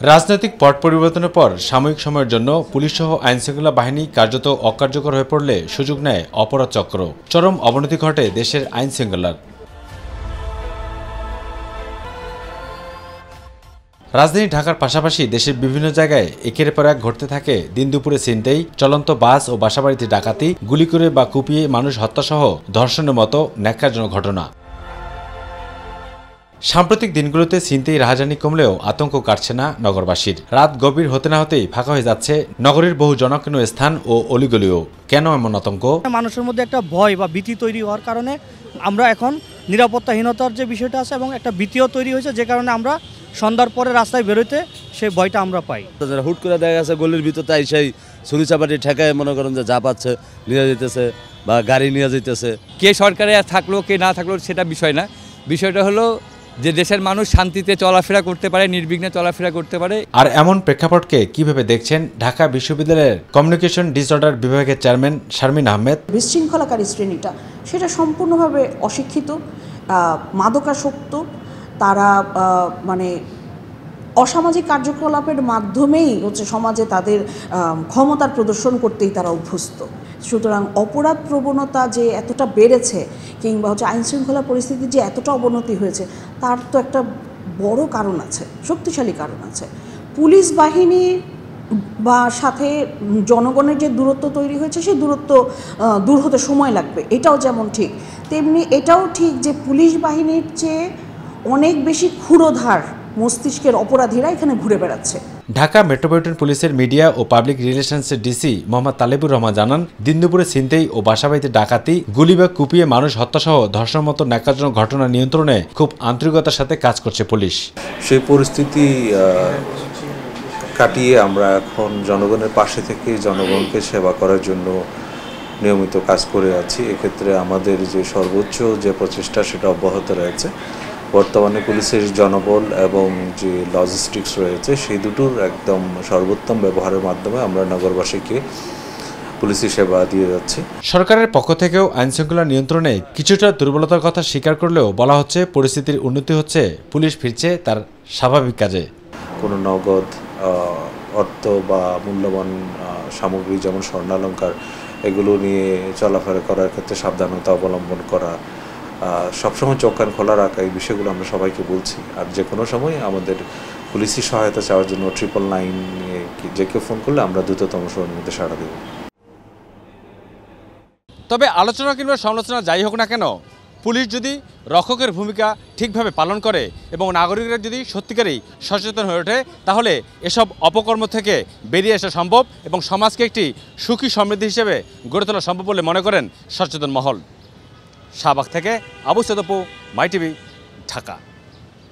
রাজনৈতিক পট পরিবর্তনের পর সাময়িক সময়ের জন্য পুলিশসহ আইনশৃঙ্খলা বাহিনী কার্যত অকার্যকর হয়ে পড়লে সুযোগ নেয় অপরাধ চক্র। চরম অবনতি ঘটে দেশের আইনশৃঙ্খলার। রাজধানী ঢাকার পাশাপাশি দেশের বিভিন্ন জায়গায় একের পর এক ঘটতে থাকে দিন দুপুরে ছিনতাই, চলন্ত বাস ও বাসাবাড়িতে ডাকাতি, গুলি করে বা কুপিয়ে মানুষ হত্যাসহ ধর্ষণের মতো ন্যাক্কারজনক ঘটনা। সাম্প্রতিক দিনগুলোতে ছিনতাই রাহাজানি কমলেও আতঙ্ক কাটছে না নগরবাসীর। রাত গভীর হতে না হতেই ফাঁকা হয়ে যাচ্ছে নগরীর বহু জনকীর্ণ স্থান ও অলিগলিও। কেন এমন আতঙ্ক? মানুষের মধ্যে একটা ভয় বা ভীতি তৈরি হওয়ার কারণে আমরা এখন নিরাপত্তাহীনতার যে বিষয়টা আছে এবং একটা ভীতিও তৈরি হয়েছে, যে কারণে আমরা সন্ধ্যার পরে রাস্তায় বেরোতে সেই ভয়টা আমরা পাই। হুট করে দেখা গেছে গলির ভিতরতে সেই ছুরি চাপাটি ঠেকায় মনে করেন যে যা পাচ্ছে নিয়ে যেতেছে বা গাড়ি নিয়ে যেতেছে। কে সরকারে থাকলো কে না থাকলো সেটা বিষয় না, বিষয়টা হলো যে দেশের মানুষ শান্তিতে চলাফেরা করতে পারে, নির্বিঘ্নে চলাফেরা করতে পারে। আর এমন প্রেক্ষাপটকে কিভাবে দেখছেন ঢাকা বিশ্ববিদ্যালয়ের কমিউনিকেশন ডিসঅর্ডার বিভাগের চেয়ারম্যান শারমিন আহমেদ? বিশৃঙ্খলাকারী শ্রেণীটা সেটা সম্পূর্ণভাবে অশিক্ষিত, মাদকাসক্ত, তারা মানে অসামাজিক কার্যকলাপের মাধ্যমেই সমাজে তাদের ক্ষমতার প্রদর্শন করতেই তারা অভ্যস্ত। সুতরাং অপরাধ প্রবণতা যে এতটা বেড়েছে কিংবা আইনশৃঙ্খলা পরিস্থিতির যে এতটা অবনতি হয়েছে তার তো একটা বড় কারণ আছে, শক্তিশালী কারণ আছে। পুলিশ বাহিনী বা সাথে জনগণের যে দূরত্ব তৈরি হয়েছে সেই দূরত্ব দূর হতে সময় লাগবে, এটাও যেমন ঠিক, তেমনি এটাও ঠিক যে পুলিশ বাহিনীর চেয়ে অনেক বেশি ক্ষুরোধার মস্তিষ্কের অপরাধীরা এখানে ঘুরে বেড়াচ্ছে। ঢাকা মেট্রোপলিটন পুলিশের মিডিয়া ও পাবলিক রিলেশনসের ডিসি মোহাম্মদ তালেবুর রহমান জানান, দিন দুপুরে ছিনতাই ও বাসাবাড়িতে ডাকাতি, গুলি বা কুপিয়ে মানুষ হত্যাসহ ধর্ষণ মতো ন্যাক্কারজনক ঘটনা নিয়ন্ত্রণে খুব আন্তরিকতার সাথে কাজ করছে পুলিশ। সেই পরিস্থিতি কাটিয়ে আমরা এখন জনগণের পাশে থেকে জনগণকে সেবা করার জন্য নিয়মিত কাজ করে আছি। এক্ষেত্রে আমাদের যে সর্বোচ্চ যে প্রচেষ্টা সেটা অব্যাহত রয়েছে। বর্তমানে পুলিশের জনবল এবং যে লজিস্টিক্স রয়েছে সেই দুটোর একদম সর্বোত্তম ব্যবহারের মাধ্যমে আমরা নগরবাসীকে পুলিশি সেবা দিয়ে যাচ্ছি। সরকারের পক্ষ থেকেও আইনশৃঙ্খলা নিয়ন্ত্রণে কিছুটা দুর্বলতার কথা স্বীকার করলেও বলা হচ্ছে পরিস্থিতির উন্নতি হচ্ছে, পুলিশ ফিরছে তার স্বাভাবিক কাজে। কোনো নগদ অর্থ বা মূল্যবান সামগ্রী যেমন স্বর্ণালংকার এগুলো নিয়ে চলাফেরা করার ক্ষেত্রে সাবধানতা অবলম্বন করা, সবসময় চোখ কান খোলা রাখা, এই বিষয়গুলো আমরা সবাইকে বলছি। আর যে কোনো সময় আমাদের পুলিশি সহায়তা চাওয়ার জন্য 999 যে কেউ ফোন করলে আমরা দ্রুততম সময়ের মধ্যে সাড়া দেব। তবে আলোচনা কিংবা সমালোচনা যাই হোক না কেন, পুলিশ যদি রক্ষকের ভূমিকা ঠিকভাবে পালন করে এবং নাগরিকরা যদি সত্যিকারেই সচেতন হয়ে ওঠে, তাহলে এসব অপকর্ম থেকে বেরিয়ে আসা সম্ভব এবং সমাজকে একটি সুখী সমৃদ্ধি হিসেবে গড়ে তোলা সম্ভব বলে মনে করেন সচেতন মহল। শাহবাগ থেকে আবু সৈয়দ অপু, মাই টিভি, ঢাকা।